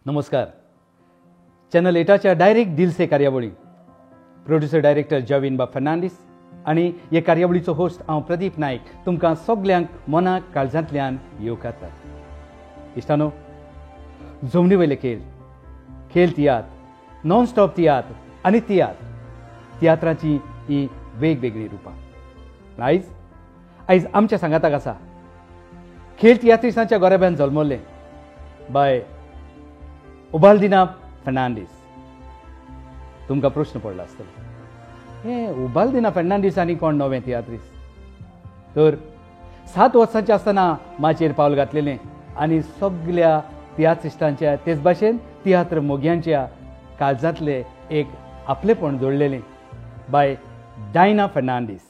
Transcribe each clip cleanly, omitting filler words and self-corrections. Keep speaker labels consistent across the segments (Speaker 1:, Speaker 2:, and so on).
Speaker 1: नमस्कार. Channel 8च्या direct दिल से कार्यावळी प्रोड्युसर डायरेक्टर जॉविन बाब फर्नांडीस आणि हे कार्यावळीचो होस्ट हांव प्रदीप नायक तुमकां सगल्यांक मनाक काळजांतल्यान येवकारता. इश्टानो, जमनी वयले खेळ, खेळ तियात्र, नॉन स्टॉप तियात्र आनी तियात्राची ही वेगवेगळी रुपां. आयज आमच्या सांगाताक आसा खेळ तियात्रिस्तांच्या गोरेब्यान जल्मल्ले बाय उबाल्दिना फर्नांडीस. तुमकां प्रश्न पडलो आसतलो, हे उबाल्दिना फर्नांडीस आनी कोण नवें तियात्रीस? तर 7 वर्सांचे आसतना माचयेर पावल घातलेलें आनी सगळ्या तियात्रिस्तांच्या तेच भाशेन तियात्र मोग्यांच्या काळजांतले एक आपलेपण जोडलेलें by Diana Fernandes.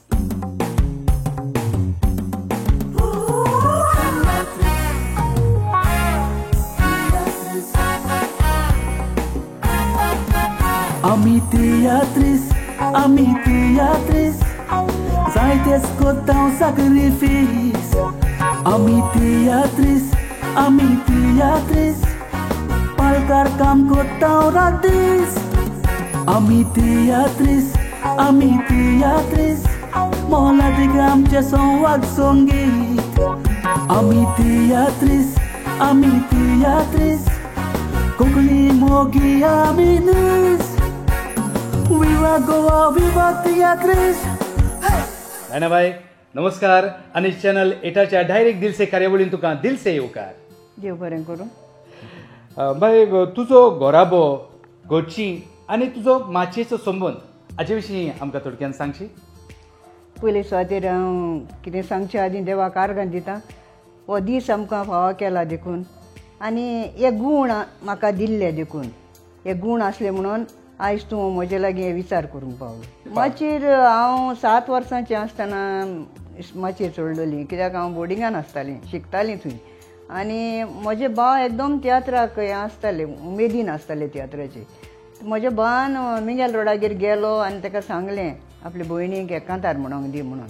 Speaker 2: Ami teatris, zaites kotaw sacrifice. Ami teatris, palkar kam kotaw radis. Ami teatris, mola digam che sonwag songit. Ami teatris, kokli mogi aminis. विवा गोवा विवा तियात्रीस.
Speaker 1: नायनाबाई नमस्कार. आणि चॅनल 8च्या डायरेक्ट दिल से कार्यावळीन तुका दिल से येवकार.
Speaker 3: देव बरें करूं.
Speaker 1: बाय, तुजो घोराबो, घरची आनी तुजो माचयेचो संबंद हाचे विशीं आमकां थोडक्यान सांगशी?
Speaker 3: पयले सुवातेर हांव कितें सांगचे आदीं देवाक आर्गां दितां. हो दीस आमकां फावो केला देखून आनी हे गूण म्हाका दिल्ले देखून. हे गूण आसले म्हणून आयज तूं म्हजे लागीं विचार करूंक पावलो. माचयेर हांव 7 वर्सांचें आसतना माचयेर चडलोलीं, कित्याक हांव बोर्डिंगान आसतालें, शिकतालीं थंय. आनी म्हजे भाव एकदम तियात्राक हें आसताले, उमेदीन आसताले तियात्राचे. म्हज्या भावान मिंगेल रोडागेर गेलो आनी ताका सांगलें आपले भयणीक हें कांतार म्हणूंक दी म्हणून.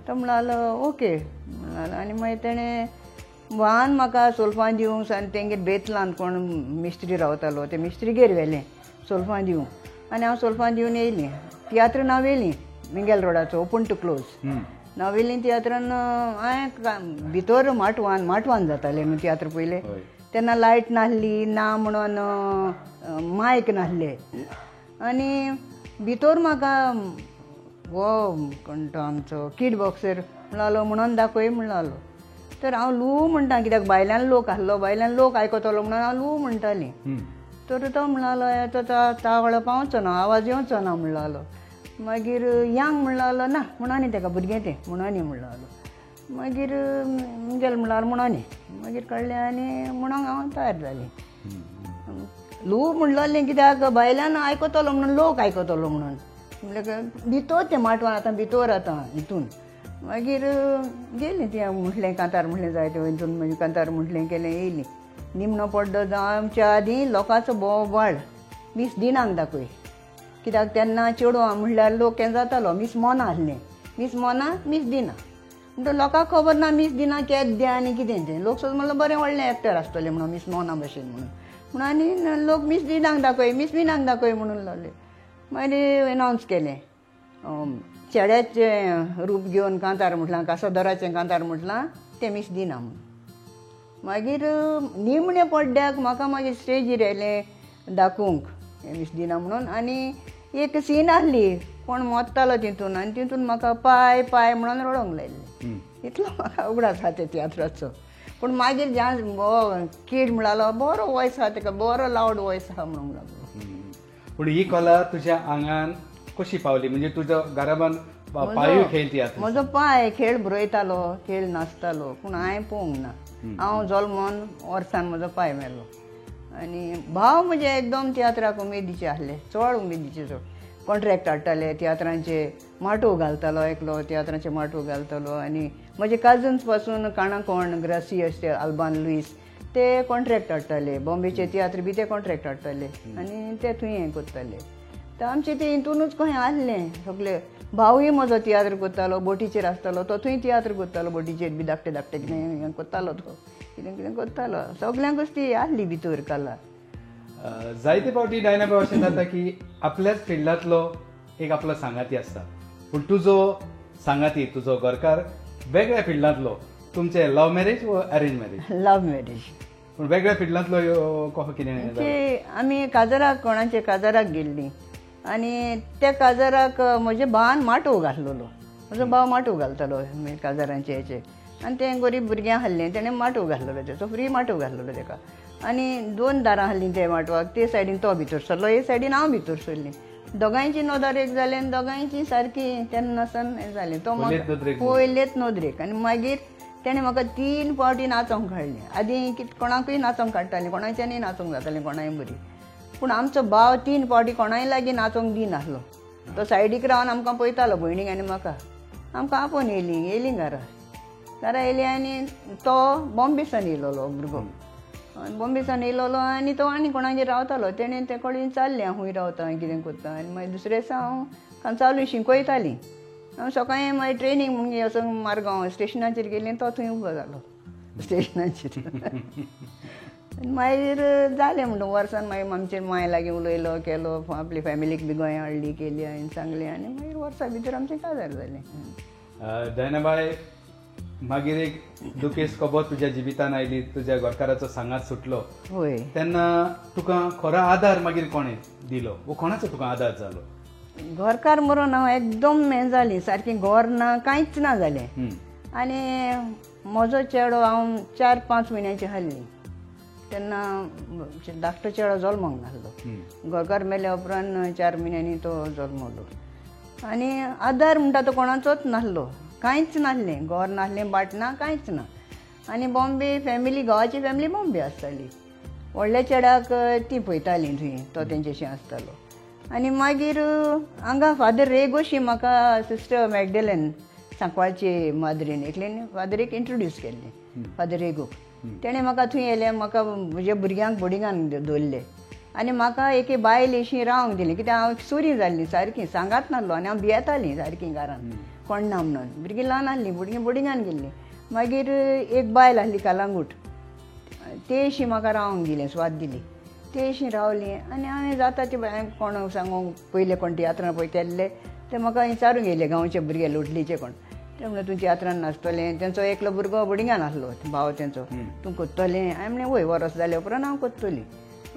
Speaker 3: तो म्हणलो ओके म्हणलो. आनी मागीर तेणें भावान म्हाका सोल्फां दिवंक आनी तेंगेर बेतलान कोण मिस्त्री रावतालो ते मिस्त्रीगेर व्हेलें सोल्फां दिवंक. आनी हांव सोल्फां दिवन येयलीं. तियात्र नावेलीं मिंगेल रोडाचो ओपन टू क्लोज नावेलीं तियात्रान. हांवें भितर माटवान जातालें न्हू तियात्र पयलें तेन्ना लायट नासली ना म्हणून मायक नासले. आनी भितर म्हाका हो कोणतो आमचो किड बॉक्सर म्हणलो म्हणून दाखय म्हणलो. तर हांव लू म्हणटा, कित्याक भायल्यान लोक आसलो, भायल्यान लोक आयकतलो म्हणून हांव लू म्हणटालीं. तर तो म्हणलो तो तावळो पावचो ना, आवाज येवचो ना म्हणलो. मागीर यांग म्हणलो ना म्हणोनी ताका भुरगें तें म्हणोनी म्हणलो. मागीर गेल म्हणल्यार म्हणोनी मागीर कळ्ळें आनी म्हणोंक हांव तयार जालें. लू म्हणलोलें कित्याक भायल्यान आयकतलो म्हणून लोक आयकतलो म्हणून. म्हणल्यार भितर तें माटवान आतां भितर आतां हितून. मागीर गेलीं ती म्हटलें कांतार म्हटलें जाय तें हितून. मागीर कांतार म्हटलें केलें येयलीं. निमणो पड्डो जावच्या आदीं लोकांचो बोवाळ मीस दिनांक दाखय. कित्याक तेन्ना चेडवां म्हणल्यार लोक हें जातालो मीस मोना आसलें. मीस मोना मीस दिना म्हणटा लोकांक खबर ना मीस दिना केद द्या आनी कितें तें. लोक सुद्दां म्हणलें बरें व्हडलें एक्टर आसतलें म्हणून मीस मोना भशेन म्हणून आनी लोक मीस दिनांक दाखय मीस विनांक दाखय म्हणून लागले. मागीर एनावन्स केलें चेड्याचें रूप घेवन कांतार म्हटलां, कासादराचें कांतार म्हटलां तें मीस दिना म्हणून. मागीर निमणे पड्ड्याक म्हाका मागीर स्टेजीर येयलें दाखोवंक हें मीस दिना म्हणून. आनी एक सीन आसली कोण मोत्तालो तितून आनी तितून म्हाका पाय पाय म्हणून रडोंक लायलें. इतलो म्हाका उगडास आसा त्या तियात्राचो. पूण मागीर ज्या किड म्हणलो बरो वॉयस आसा ताका, बरो लावड वॉयस आसा म्हणूंक लागलो.
Speaker 1: पूण ही कला तुज्या आंगान कशी पावली? म्हणजे तुज्या घराबान पांय खेळ तियात्र?
Speaker 3: म्हजो पांय खेळ बरयतालो, खेळ नाचतालो, पूण हांवें पळोवंक ना. हांव जल्मोन वर्सान म्हजो पांय मेलो. आनी भाव म्हजे एकदम तियात्राक उमेदीचे आसले, चड उमेदीचे. चड कॉन्ट्रॅक्ट हाडटाले तियात्रांचे, माटो घालतालो एकलो, तियात्रांचे माटो घालतालो. आनी म्हजे काजन्स पासून काणकोण ग्रासियस ते आल्बान लुईस ते कॉन्ट्रॅक्ट हाडटाले. बॉम्बेचे तियात्र बी ते कॉन्ट्रॅक्ट हाडटाले आनी ते थंय हें करताले. तर आमचे ते हितूनच खंय आसलें सगळें. भावूय म्हजो तियात्र करतालो, बोटीचेर आसतालो तो, थंय तियात्र करतालो बोटीचेर बी. धाकटे धाकटे कितें करतालो तो, कितें कितें करतालो. सगल्यांकूच ती आसली भितर कला.
Speaker 1: जायते फावटी डायनाबा अशें जाता की आपल्याच फिल्डांतलो एक आपलो सांगाती आसता, पूण तुजो सांगाती तुजो घरकार वेगळ्या फिल्डांतलो. तुमचे लव्ह मॅरेज व अरेंज मॅरेज?
Speaker 3: Love marriage.
Speaker 1: पूण वेगळ्या फिल्डांतलो कहो कितें?
Speaker 3: ते आमी काजाराक कोणाचे काजाराक गेल्लीं आनी त्या काजाराक म्हज्या भावान माटोव घातलेलो. म्हजो भाव माटोव घालतालो काजारांचे हेचे, आनी तें गरीब भुरग्यां हाडलें, तेणें माटोव घातलेलो तेचो, फ्री माटोव घातलेलो तेका. आनी 2 दारां हाडलीं ते माटवाक, ते सायडीन तो भितर सरलो, हे सायडीन हांव भितर सरलीं. दोगांयची नोदर एक जाली आनी दोगांयची सारकी तेन्ना सावन हें जालें. तो पयलेच नोदरेक. आनी मागीर तेणें म्हाका 3 फावटी नाचोंक काडलें. आदीं कोणाकूय नाचोंक काडटालीं, कोणाच्यानी नाचोंक जातालीं, कोणाय बरी. पूण आमचो भाव 3 फावटी कोणाय लागीं नाचोंक दिनासलो. तो सायडीक रावन आमकां पळयतालो, भयणीक आनी म्हाका. आमकां आपोवन येयलीं घरा येयली आनी तो बॉम्बेसान येयलोलो भुरगो. बॉम्बेसान येयलोलो आनी तो आनी कोणागेर रावतालो. तेणें ते कडेन चाललें हांव खूंय रावता, कितें करता. आनी मागीर दुसरे दिसा हांव कांचावली शिंकोयतालीं. हांव सकाळीं मागीर ट्रेनींग म्हणून वचून मारगांव स्टेशनाचेर गेलीं, तो थंय उबो जालो स्टेशनाचेर. मागीर जालें म्हणून वर्सान मागीर आमचेर माय लागीं उलयलो केलो, आपली फॅमिलीक बी गोंया हाडली केली हांवें सांगलें, आनी मागीर वर्सा भितर आमचें काजार जालें.
Speaker 1: डायनाबाय, मागीर एक दुखेस्त खबर तुज्या जिवितान आयली, तुज्या घरकाराचो सांगात सुटलो.
Speaker 3: होय.
Speaker 1: तेन्ना तुका खरो आदार मागीर कोणें दिलो, वो कोणाचो तुका आदार जालो?
Speaker 3: घरकार मरून हांव एकदम हें जालीं, सारकें घर ना, कांयच ना जालें. आनी म्हजो चेडो हांव 4-5 म्हयन्याची हाडली. तेन्ना धाकटो चेडो जल्माक नासलो. घरकार मेल्या उपरांत 4 म्हयन्यांनी तो जल्मलो. आनी आदार म्हणटा तो कोणाचोच नासलो, कांयच नासलें. घर नासलें, बाट ना, कांयच ना. आनी बॉम्बे फॅमिली, घोवाची फॅमिली बॉम्बे आसताली. व्हडल्या चेड्याक ती पळयतालीं थंय, तो तेंचेशी आसतालो. आनी मागीर हांगा फादर रेगोशी म्हाका सिस्टर मॅगडेलेन सांकवाळचे माद्रीन एकल्यान फादरीक इंट्रोड्यूस केल्लें, फादर रेगोक. तेणें म्हाका थंय येयलें, म्हाका म्हज्या भुरग्यांक बोर्डिंगान दवरलें. आनी म्हाका एके बायल अशी रावंक दिली, कित्याक हांव चोरी जाल्लीं सारकीं, सांगात नासलो. आनी हांव भियेतालीं सारकीं घरान, कोण ना म्हणून. भुरगीं ल्हान आसलीं, भुरगीं बोर्डिंगान गेल्लीं. मागीर एक बायल आसली कालांगूट, तेशी म्हाका रावंक दिलें, स्वाद दिली. तेशी रावलीं. आनी हांवें जाता ते बायलांक कोण सांगूंक, पयले कोण तियात्रां पळयताले ते म्हाका विचारूंक येयले, गांवचे भुरगे लोटलीचे कोण. ते म्हणलें तूं तियात्रान नाचतलें. तेंचो एकलो भुरगो बोर्डिंगान आसलो, भाव तेंचो. तूं कोत्तलें? हांवें म्हणलें वय, वर्स जाल्या उपरांत हांव कोत्तली.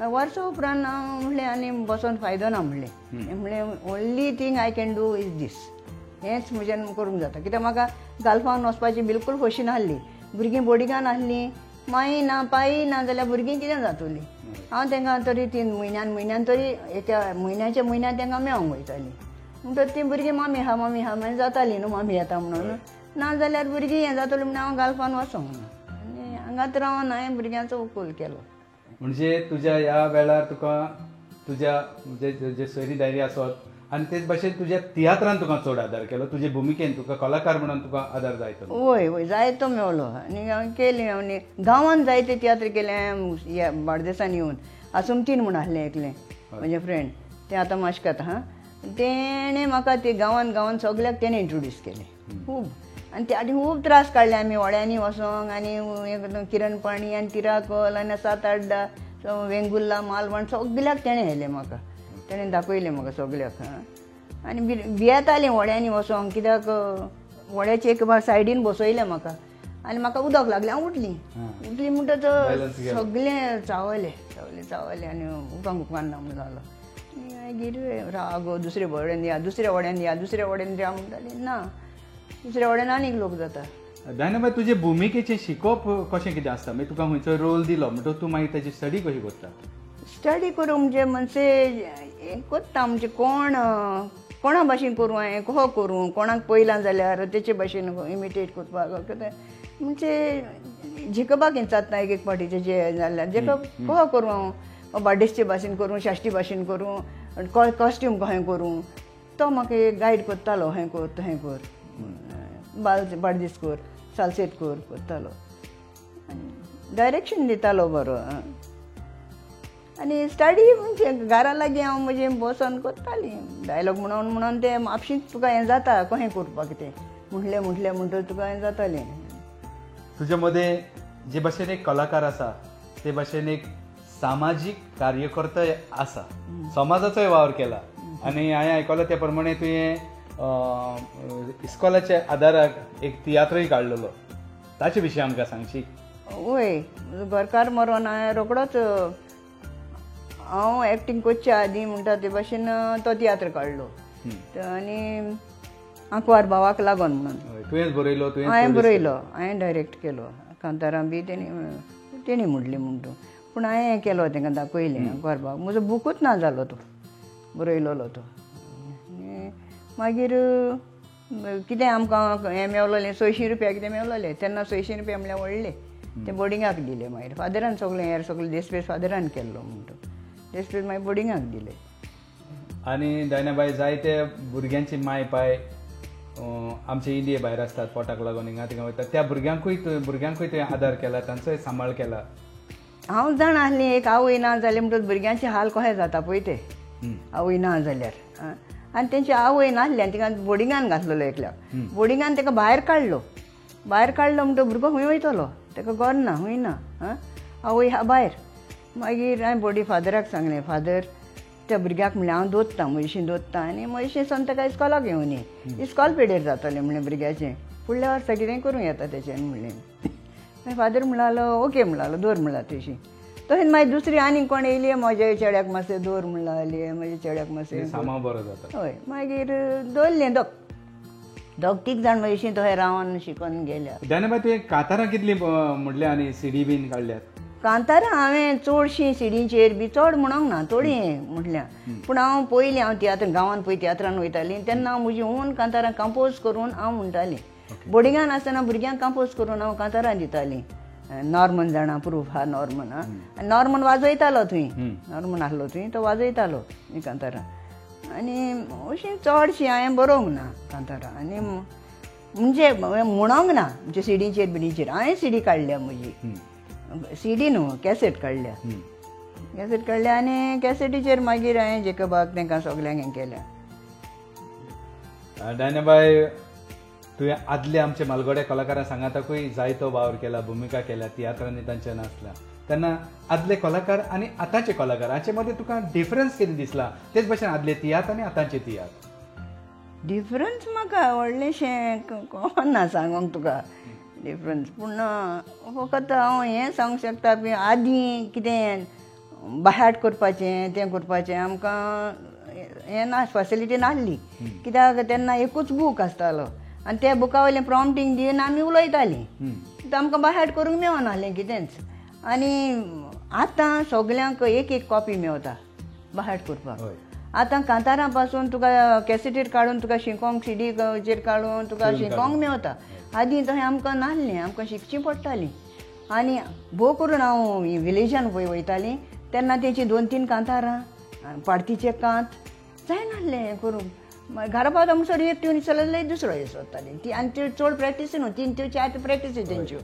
Speaker 3: वर्सा उपरांत हांव म्हणलें आनी बसोन फायदो ना म्हणलें. म्हणलें only thing I can do is this. हेंच म्हज्यान करूंक जाता, कित्याक म्हाका गालफांक वचपाची बिलकूल खोशी नासली. भुरगीं बोर्डिंगान आसलीं, माई ना पायी ना जाल्यार भुरगीं कितें जातलीं. हांव तांकां तरी 3 म्हयन्यान तरी एका म्हयन्यान तांकां मेळोंक वयतालीं. म्हणटच तीं भुरगीं मामी हा मागीर जातालीं न्हू मामी येता म्हणून. ना जाल्यार भुरगीं हें जातलीं म्हणून हांव गालफान वचोंक ना. आनी हांगाच रावन हांवें भुरग्यांचो उखल केलो.
Speaker 1: म्हणजे तुज्या ह्या वेळार तुका तुज्या जे सोयरी दायरी आसत आनी तेच भाशेन तुज्या तियात्रान तुका चड आदार केलो, तुजे भुमिकेन तुका कलाकार म्हणून तुका आदार जायतो.
Speaker 3: वय जायतो मेळ्ळो. आनी हांवें केली. आनी गांवांत जायते तियात्र केले बार्देसान येवन. आसुमतीन म्हूण आसलें एकलें म्हजें फ्रेंड, तें आतां माश्कात. तेणें म्हाका ते गांवांत सगल्याक तेणें इंट्रोड्यूस केलें खूब. आनी ते आनी खूब त्रास काडले आमी व्हड्यांनी वचोंक. आनी किरण पाणी आनी तिराकोल आनी 7-8 वेंगुर्ला मालवण सगल्याक तेणें व्हेलें म्हाका. तेणें दाखयलें म्हाका सगल्याक. आनी भियेतालीं व्हड्यांनी वचोंक, कित्याक व्हड्याचे एक सायडीन बसयलें म्हाका. आनी म्हाका उदक लागलें, हांव उठलीं म्हणटच सगळें चावले आनी उपान ना म्हणून जालो. मागीर रागो दुसरे व्हड्यान या म्हणटालीं. ना, दुसऱ्या व्हड्यान आनीक लोक जाता.
Speaker 1: डायनाबाय, तुजे भुमिकेचें शिकोवप कशें कितें आसता? मागीर तुका खंयचो रोल दिलो म्हणटच तूं मागीर ताची स्टडी कशी करता?
Speaker 3: स्टडी करूंक म्हणजे हें कोत्ता, म्हणजे कोणा भाशेन करूं, हांवें कहो करूं, कोणाक पयलां जाल्यार तेचे भाशेन इमिटेट करपाक. म्हणजे जिखपाक जाता एक फावटी तेजे जाल्यार जिखप कहो करूं हांव. बार्देसचे भाशेन करूं, शाश्टी भाशेन करूं, कॉस्ट्यूम कहें करूं, तो म्हाका गायड करतालो. हें कर बार्देस कर, सालसेत करतालो. डायरेक्शन दितालो बरो. आनी स्टडी म्हणजे घरा लागीं हांव म्हजें बसोन करतालीं. डायलॉग म्हणून तें आपशींच तुका हें जाता कशें करपाक. तें म्हटलें म्हणटच तुका हें जातालें.
Speaker 1: तुजे मदें जे भाशेन एक कलाकार आसा ते भाशेन एक सामाजीक कार्यकर्तो आसा, समाजाचोय वावर केला आनी हांवें आयकलां त्या प्रमाणे तुवें इस्कॉलाच्या आदाराक एक तियात्रय काडलेलो, ताचे विशीं आमकां सांगशी.
Speaker 3: वय घरकार मरोन हांवें रोखडोच हांव एक्टींग करच्या आदीं म्हणटा ते भाशेन तो तियात्र काडलो आनी आंकवार भावाक लागून म्हणून
Speaker 1: तुवेंच बरयलो,
Speaker 3: हांवें बरयलो, हांवें डायरेक्ट केलो. कांतारां बी तेणी म्हणली म्हणटा, पूण हांवें हें केलो तांकां दाखयलें आंकवार भावाक. म्हजो बुकूच ना जालो तो, बरयलोलो तो. मागीर कितें आमकां हें मेवलोलें 600 रुपया कितें मेवलोलें तेन्ना. 600 रुपया म्हणल्यार व्हडले. ते बोर्डिंगाक दिले. मागीर फादरान सगळें हेर सगळें देसपेस फादरान केल्लो म्हणटा, देसपेस मागीर बोर्डिंगाक दिले.
Speaker 1: आनी दायनाबाई जायते भुरग्यांची माय पाय आमचे इंडिये भायर आसतात पोटाक लागून हिंगा थिंगा वयतात, त्या भुरग्यांकूय तुवें आदार केला, तांचोय सांबाळ केला.
Speaker 3: हांव जाण आसली एक आवय ना जाल्यार म्हणटा भुरग्यांचे हाल कशें जाता पळय ते, आवय ना जाल्यार. आनी तेंची आवय नासली आनी तिका बोर्डिंगान घातलेलो एकल्याक. बोर्डिंगान ताका भायर काडलो म्हणटा भुरगो खंय वयतलो, ताका घर ना, खंय ना, आवय हा भायर. मागीर हांवें फादराक सांगलें, फादर त्या भुरग्याक म्हणलें हांव दोत्ता, म्हयशीं दोत्ता आनी म्हयशीं ताका इस्कॉलाक घेवन ये, इस्कॉल पेडेर जातलें म्हणलें भुरग्याचें, फुडल्या वर्सा कितेंय करूं येता तेचें म्हणलें. मागीर फादर म्हणलो ओके म्हणलो, दवर म्हणला तशी. तशेंच मागीर दुसरी आनी कोण येयली, म्हज्या चेड्याक मातशें दवर म्हणला आली, म्हज्या चेड्याक मातशें
Speaker 1: सामाव बरो जाता.
Speaker 3: हय. मागीर दवरलें दोग तीग जाण म्हयशीं थंय रावन शिकोन गेल्या.
Speaker 1: दायनाबाई तुवें कांतारां कितलीं म्हणलें आनी सीडी बीन काडल्यात?
Speaker 3: कांतारां हांवें चडशीं सिडींचेर बी चड म्हणोंक ना, थोडी म्हटल्या. पूण हांव पयलीं हांव तियात्र गांवांत पळय तियात्रान वयतालीं तेन्ना हांव म्हजी ओन कांतारां कंपोज करून हांव म्हणटालीं. बोर्डिंगान आसतना भुरग्यांक कंपोज करून हांव कांतारां दितालीं. नॉर्मन जाणा प्रूफ हा नॉर्मन, नॉर्मन वाजयतालो थंय, नॉर्मन आसलो थंय तो वाजयतालो ही कांतारां. आनी अशीं चडशीं हांवें बरोवंक ना कांतारां. आनी म्हणजे म्हणोंक ना म्हणजे सिडीचेर बिडीचेर. हांवें सीडी काडल्या म्हजी, सीडी न्हू कॅसेट काडल्या, कॅसेट काडल्या आनी कॅसेटीचेर मागीर हांवें जेकबाक तांकां सगल्यांक हें केल्या.
Speaker 1: दायनाबाई तुवें आदले आमचे मालगोडे कलाकारां सांगाताकूय जायतो वावर केला, भुमिका केल्या, तियात्रांनी तांचे नासला. तेन्ना आदले कलाकार आनी आतांचे कलाकार हाचे मदीं तुका डिफरन्स कितें दिसला? तेच भशेन आदले तियात्र आनी आतांचे तियात्र.
Speaker 3: डिफरन्स म्हाका व्हडलेशें कळना सांगूंक तुका डिफरन्स. पूण फकत हांव हें सांगूंक शकता की आदीं कितें बायहाट करपाचें तें करपाचें आमकां हें ना, फेसिलिटी नासली. कित्याक तेन्ना एकूच बूक आसतालो आनी त्या बुका वयलें प्रॉम्प्टींग दिवन आमी उलयतालीं. आमकां बायहाट करूंक मेळनासलें कितेंच. आनी आतां सगल्यांक एक एक कॉपी मेवता बायहाट करपाक. आतां कांतारां पासून तुका कॅसेटीर काडून तुका शिकोंक, सीडीचेर काडून तुका शिकोंक मेवता. आदीं तशें आमकां नासलें, आमकां शिकचीं पडटालीं. आनी भोव करून हांव विलेजान पळय वयतालीं तेन्ना तेंची 2-3 कांतारां, पाडतीचें कांत जायनासलें हें करूंक. घरा पावता म्हणसर एक ट्यून चलयल्यार दुसरो हे सोदतालीं ती. आनी त्यो चड प्रॅक्टीस न्हू, 3-4 प्रॅक्टीस तेंच्यो.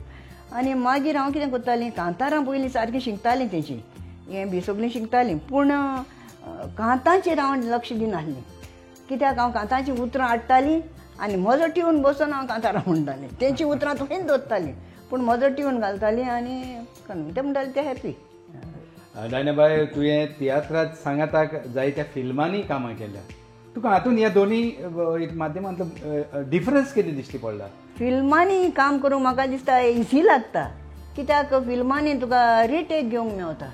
Speaker 3: आनी मागीर हांव कितें करतालीं कांतारां पयलीं सारकीं शिकतालीं तेंची, हें बी सगळीं शिकतालीं. पूण कांताचेर हांव लक्ष दिनासलें. कित्याक हांव कांताचीं उतरां हाडटालीं आनी म्हजो ट्यून बसून हांव कांतारां म्हणटालें. तेंची उतरां तुवें दवरतालीं पूण म्हजो ट्यून घालतालीं आनी ते म्हणटालीं ते हॅपी.
Speaker 1: दायनाबाई तुवें तियात्रांत सांगाताक जायत्या फिल्मांनी कामां केल्या. तुका हातून ह्या दोनी माध्यमांतलो डिफरन्स कितें दिश्टी पडला?
Speaker 3: फिल्मांनी काम करूंक म्हाका दिसता इझी लागता. कित्याक फिल्मांनी तुका रिटेक घेवंक मेवता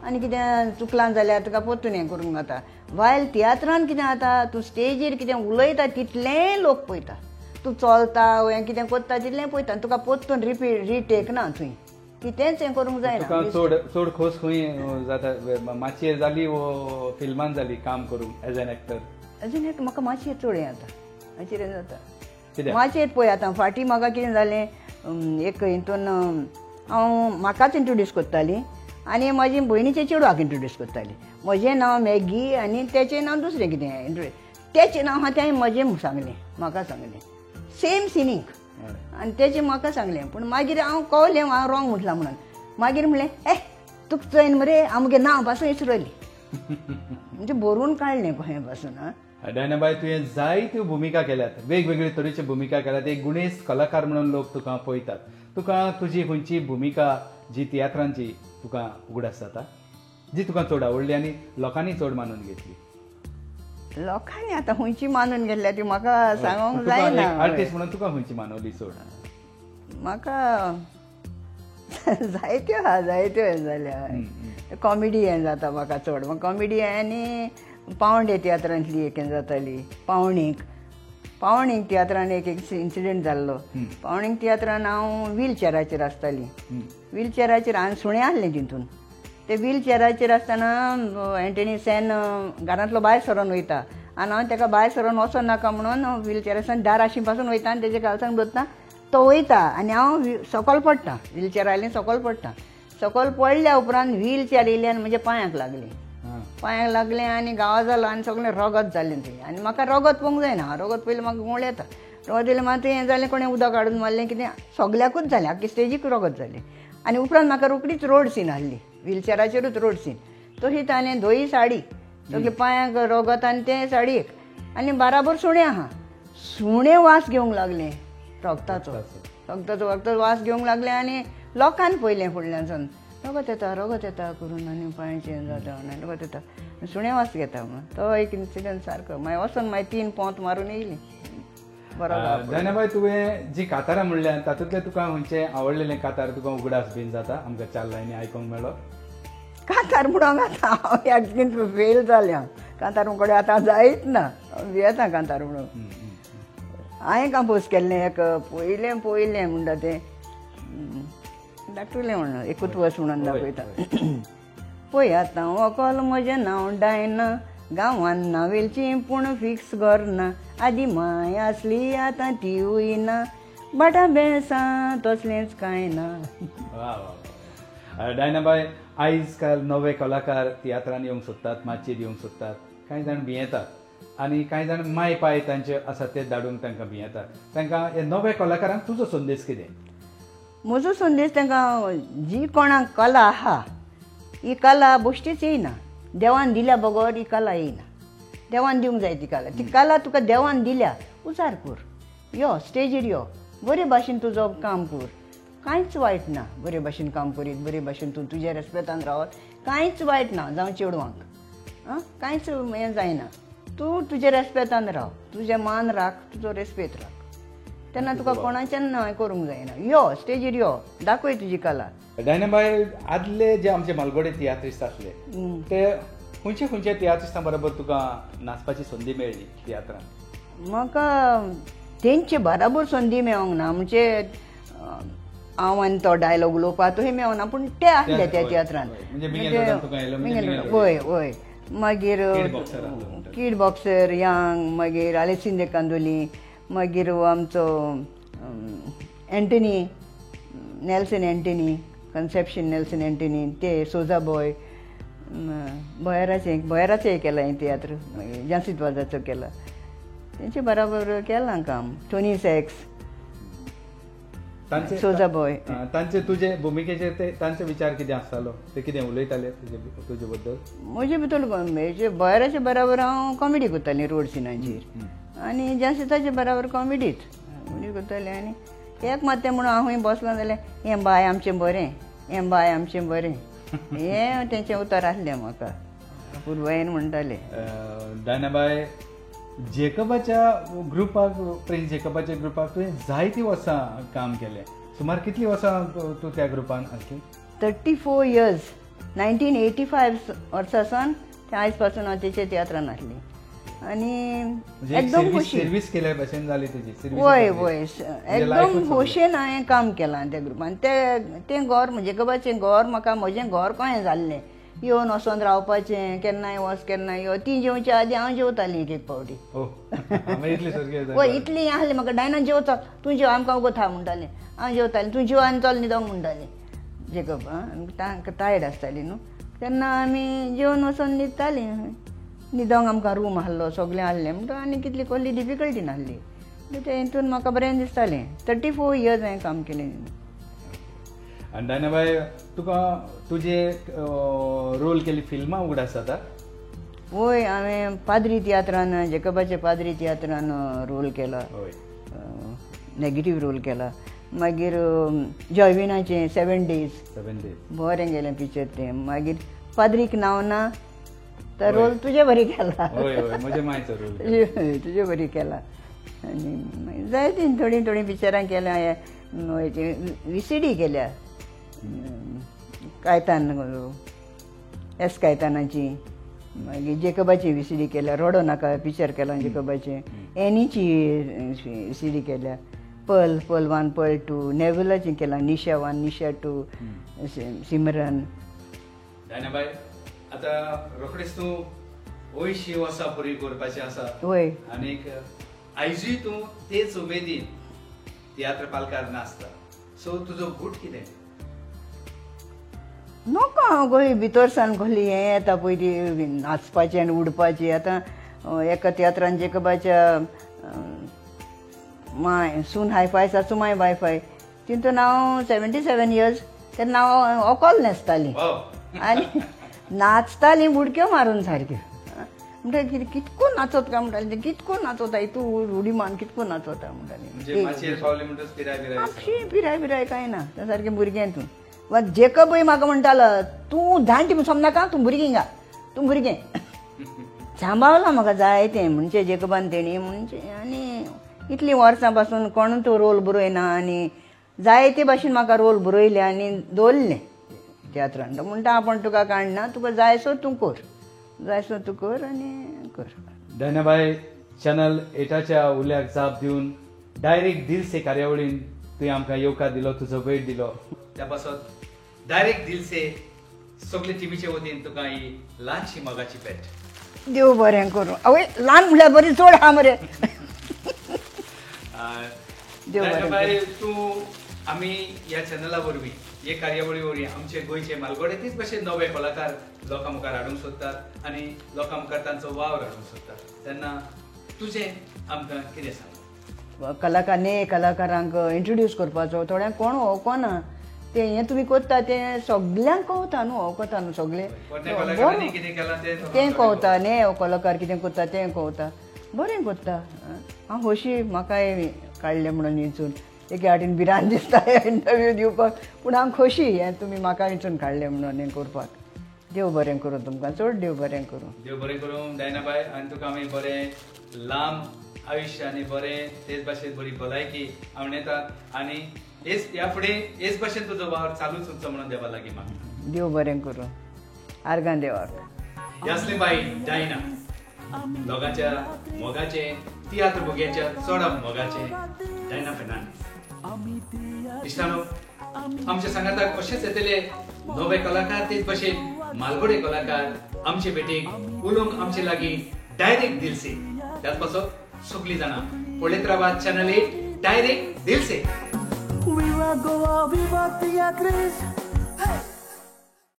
Speaker 3: आनी कितें चुकलां जाल्यार तुका परतून हें करूंक मेवता. वायल तियात्रान कितें जाता, तूं स्टेजीर कितें उलयता तितलेंय लोक पळयता. तूं चलता हें कितें करता तितलें पळयता. तुका परतून रिटेक ना थंय, कितेंच हें करूंक जायना.
Speaker 1: चड खोस खंय जाता, माचयेर जाली वो फिल्मान जाली काम करूंक as an actor?
Speaker 3: As an actor म्हाका माचयेर चड हें जाता, माचयेर हें जाता. माचयेर पळय आतां फाटीं म्हाका कितें जालें, एक हितून हांव म्हाकाच इंट्रोड्यूस करतालीं आनी म्हाजी भयणीचे चेडवाक इंट्रोड्यूस करतालीं. म्हजें नांव मॅगी आनी तेचें नांव दुसरें कितें, तेचें नांव हांव तें म्हजें सांगलें, म्हाका सांगलें सेम सिनींग आनी तेचें म्हाका सांगलें. पूण मागीर हांव कळलें हांव रॉंग म्हटलां म्हणून. मागीर म्हणलें तुका चोयन मरे हांव म्हगे नांव पासून विसरली. म्हणजे बरोवन काडलें खंय पासून.
Speaker 1: दायनाबाई तुवें जायत्यो भुमिका केल्यात, वेगवेगळे तरेच्यो भुमिका केल्यात. एक गुणेस्त कलाकार म्हणून लोक तुका पळयतात. तुका तुजी खंयची भुमिका जी तियात्रांची तुका उगडास जाता? जी तुका चड आवडली आनी लोकांनी चड मानून घेतली?
Speaker 3: लोकांनी आतां खंयची मानून घेतल्या ती म्हाका सांगूंक जायना.
Speaker 1: आर्टिस्ट म्हणून तुका खंयची मानवली चड?
Speaker 3: म्हाका जायत्यो हें जाल्या. कॉमेडी हें जाता म्हाका चड. कॉमेडी आनी पावंडे तियात्रांतली एक हें जाताली. पावणीक तियात्रान एक इन्सिडेंट जाल्लो. पावणीक तियात्रान हांव व्हीलचॅराचेर आसताली. व्हीलचॅराचेर हांवें सुणें आहलें तितून. ते व्हीलचॅराचेर आसतना एंटनी सेन घरांतलो भायर सरोन वयता आनी हांव ताका भायर सरोन वचों नाका म्हणून व्हीलचॅरासान दाराशी पासून वयता आनी तेजे काळजाक धरता. तो वयता आनी हांव सकयल पडटा. व्हीलचॅर आयलें सकयल पडटा. सकयल पडल्या उपरांत व्हीलचॅर येयली आनी म्हज्या पांयाक लागलें आनी गांवा जालो आनी सगळें रगत जालें थंय. आनी म्हाका रगत पळोवंक जायना. रगत पयलीं म्हाका गुंवळ येता. रगत येयलें मात हें जालें कोणें उदक काडून मारलें कितें सगल्याकूच जालें. आख्खी स्टेजीक रगत जालें. आनी उपरांत म्हाका रोकडीच रोड सीन आहली. व्हीलचॅराचेरूच रोड सीन. तशीच हांवें धोई साडी सगळें पांयाक रगत आनी तें साडयेक आनी बाराबर सुणें आहा. सुणें वास घेवंक लागलें रगताचो वास घेवंक लागलें आनी लोकांनी पयलें फुडल्यानसून रगत येता करून आनी पांयाचें जाता रगत येता सुणें वास घेता म्हणून. तो एक इन्सिडंट सारको. मागीर वचोन 3 पोंत मारून येयलीं.
Speaker 1: जायनाबाई, तुवें जी कातारां म्हणल्यां तातूंतलें तुका खंयचें आवडलेलें कातार तुका उगडास बीन जाता आमकां 4 लायनी आयकोंक मेळ्ळो?
Speaker 3: कांतार म्हणूंक आतां हांव एक्चुअली फेल जालें. कांतार कडेन आतां जायत ना. भियेता कांतार म्हणून. हांवें कंपोज केल्लें एक पयलें म्हणटा तें दाखयलें म्हणून एकूच वर्स म्हणून दाखयता. पळय आतां व्हंकल म्हजें नांव डायना, गांवांत नावेलचीं पूण फिक्स घर ना. आदी माय आसली आतां तीवूय ना, बटा बेसां तसलेंच कांय ना.
Speaker 1: डायनाबाई, आयज काल नवे कलाकार तियात्रांत येवंक सोदतात, माचयेर येवंक सोदतात. कांय जाण भियेतात आनी कांय जाण माय पाय तांचे आसा ते धाडूंक तांकां भियेतात. तांकां हे नवे कलाकारांक तुजो संदेश कितें?
Speaker 3: म्हजो संदेश तांकां जी कोणाक कला आहा ही कला बेश्टीच येयना. देवान दिल्या बगर ही कला येयना. देवान दिवंक जाय ती कला. ती कला तुका देवान दिल्या उजार कर. यो स्टेजीर यो, बरे भाशेन तुजो काम कर. कांयच वायट ना. बरे भाशेन काम करीत, बरे भाशेन तूं तुज्या रेस्पेतान रावत कांयच वायट ना. जावं चेडवांक कांयच हें जायना. तूं तुज्या रेस्पेतान राव, तुजें मान राख, तुजो रेस्पेत राख. तेन्ना तुका कोणाचें हें करूंक जायना. यो स्टेजीर यो, दाखय तुजी कला.
Speaker 1: डायनाबाई, आदले जे आमचे मालगोडे तियात्रिस्ट आसले ते खंयच्या तियात्रिस्टां बरोबर तुका नाचपाची संदी मेळ्ळी तियात्रांत?
Speaker 3: म्हाका तेंचे बराबर संदी मेळोंक ना. म्हणजे हांव आनी तो डायलॉग उलोवपा तोय मेळना पूण ते आहले त्या तियात्रांत. वय मागीर किड बॉक्सर यांग, मागीर आलेसिंदे कांदोली, मागीर आमचो Antony Nelson Antony, conception Nelson Antony, ते सोजा बॉय, भोयराचें केलां हांवें तियात्र. मागीर जांसीत वाजाचो केला. तेंचे बराबर केलां काम. टोनी सॅक्स, सोजा बॉय.
Speaker 1: तांचे तुजे भुमिकेचेर ते तांचे विचार कितें आसतालो? ते कितें उलयताले तुजे बद्दल?
Speaker 3: म्हजे भितर भोयराचे बराबर हांव कॉमेडी करतालें रोड सिनाचेर आनी जांसीताचे बराबर कॉमेडीच करतालें. आनी एक मात तें म्हणून हांव बसलो जाल्यार हें बाय आमचें बरें, हें बाय आमचें बरें, हें तेंचें उतर आसलें म्हाका. पुरवायेन म्हणटाले.
Speaker 1: डायनाबाई, जेकबाच्या ग्रुपाक, प्रिन्स जेकबाच्या ग्रुपाक तुवें जायतीं वर्सां काम केलें. सुमार कितलीं वर्सां तूं त्या ग्रुपान आसली?
Speaker 3: 34 years. 1985 वर्सासान ते आयज पासून हांव तेचे तियात्रान आसली. आनी एकदम खोशी.
Speaker 1: सर्वीस केल्या भशेन जाली तुजी?
Speaker 3: वय एकदम खोशेन हांवें काम केलां त्या ग्रुपान. तें घर म्हणजे जेकबाचें घर म्हाका म्हजें घर कशें जाल्लें. येवन वचोन रावपाचें, केन्नाय वच केन्नाय यो. ती जेवच्या आदी हांव जेवतालीं एक पावटी. वय इतली आहलें म्हाका. डायना जेवता, तूं जेव, आमकां उगो था म्हणटालें. हांव जेवतालें, तूं जेव आनी चल न्हिदोंक म्हणटालें जेकब. तांकां टायर्ड आसताली न्हू. तेन्ना आमी जेवन वचोन न्हिदतालीं. न्हिदोंक आमकां रूम आहलो, सगळें आहलें म्हणटा आनी कितली कसली डिफिकल्टी नासली. ते हितून म्हाका बरें दिसतालें. 34 years हांवें काम केलें.
Speaker 1: आनी डायनाबाई, तुका तुजे रोल केली फिल्मां उगडास जाता?
Speaker 3: वय हांवें पाद्री तियात्रान, जेकबाच्या पाद्री तियात्रान रोल केला. नेगेटीव रोल केला. मागीर जॉयविनाचें 7 days बरें गेलें पिक्चर तें. मागीर पाद्रीक नाव ना तर रोल तुझे बरी केला
Speaker 1: होय होय म्हजे मायचो रोल
Speaker 3: तुझे बरी केला आनी जायती थोडी थोडी पिक्चरां केल्या विसीडी केल्या कायतान एस कायतानाची मागीर जेकबाची विसीडी केल्या रोडो नाका पिक्चर केला जेकबाचे एनीची विसीडी केल्या पल 1 पल 2 नेवुलाची केला निशा 1 निशा 2 सिमरन
Speaker 1: डायनाबाई आता रोखडेच तूं 80 वर्सां पुरी करपाचें आसा
Speaker 3: होय
Speaker 1: आनीक आयजूय तूं तेच उमेदीन तियात्र पालकार नाचता सो तुजो गूट कितें
Speaker 3: नोका गोंय भितर सान गोली हें येता पळय ती नाचपाचें आनी उडपाचें आतां एका तियात्रान जेकबाच्या माय सून हायफाय सासू माय वायफाय तितून हांव 77 इयर्स तेन्ना हांव ओकोल न्हेसतालीं आनी नाचतालीं बुडक्यो मारून सारक्यो म्हणटा कितको नाचत काय म्हणटाली कितको नाचता तूं उडी मान कितको नाचता म्हणटाली पिराय बिराय कांय ना तें सारकें भुरगें तूं वा जेकबय म्हाका म्हणटालो तूं जाणटी समनाका तूं भुरगीं गा तूं भुरगें सांबाळला म्हाका जायतें म्हणजे जेकबान तेणी म्हणजे आनी इतलीं वर्सां पासून कोण तो रोल बरयना आनी जायते भाशेन म्हाका रोल बरयले आनी दवरले तियात्रान म्हणटा आपण तुका काडना तुका जाय सो तूं कर जाय सो तूं कर आनी कर
Speaker 1: डायनाबाई चॅनल 8च्या उल्याक जाप दिवन डायरेक्ट दिल से कार्यावळीन तुवें आमकां येवकार दिलो तुजो वेळ दिलो त्या पासत डायरेक्ट दिल से सगळे टीव्हीचे वतीन तुका ही ल्हानशी मोगाची भेट
Speaker 3: देव बरें करूं आवय ल्हान म्हणल्यार बरी चड आहा मरे देव बरें
Speaker 1: तूं आमी ह्या चॅनला वरवीं हे कार्यावळी वरवीं आमचे गोंयचे मालगोडे तेच भशेन नवे कलाकार लोकां मुखार हाडूंक सोदतात आनी लोकां मुखार तांचो वावर हाडूंक सोदतात तेन्ना तुजें आमकां कितें सांग
Speaker 3: कलाकार ने कलाकारांक इंट्रोड्यूस करपाचो थोड्यांक कोण वळखना ते हें तुमी कोत्ता तें सगल्यांक कळटा न्हू वळखता न्हू सगळे तें कळटा ने कलाकार कितें कोत्ता तें कळटा बरें कोत्ता हांव खोशी म्हाकाय काडलें म्हणून हिंचून एके वाटेन भिरांत दिसता इंटरव्यू दिवपाक पूण हांव खोशी हें तुमी म्हाका हिंचून काडलें म्हणून हें करपाक देव बरें करूं तुमकां चड देव बरें
Speaker 1: करूं डायनाबाई आनी तुका आमी बरें लांब आयुश्य आनी बरें तेच भाशेन बरी भलायकी आवडटात आनी ह्या फुडें हेच भाशेन तुजो वावर चालूच उरचो म्हणून देवा लागीं मागता
Speaker 3: देव बरें करूं आर्गां देवाक
Speaker 1: ही आसली बाई डायना लोकांच्या मोगाचे तियात्र भुग्याच्या चड मोगाचे डायना फेर्नांडीस इश्टानो आमच्या सांगाताक अशेंच येतले नवे कलाकार तेच भशेन मालगोडे कलाकार आमचे भेटेक उलोवंक आमचे लागीं डायरेक्ट दिल से त्याच पासत सगळीं जाणां पळयत रावात चॅनल 8 डायरेक्ट दिल से
Speaker 2: Viva Goa, viva Teatris.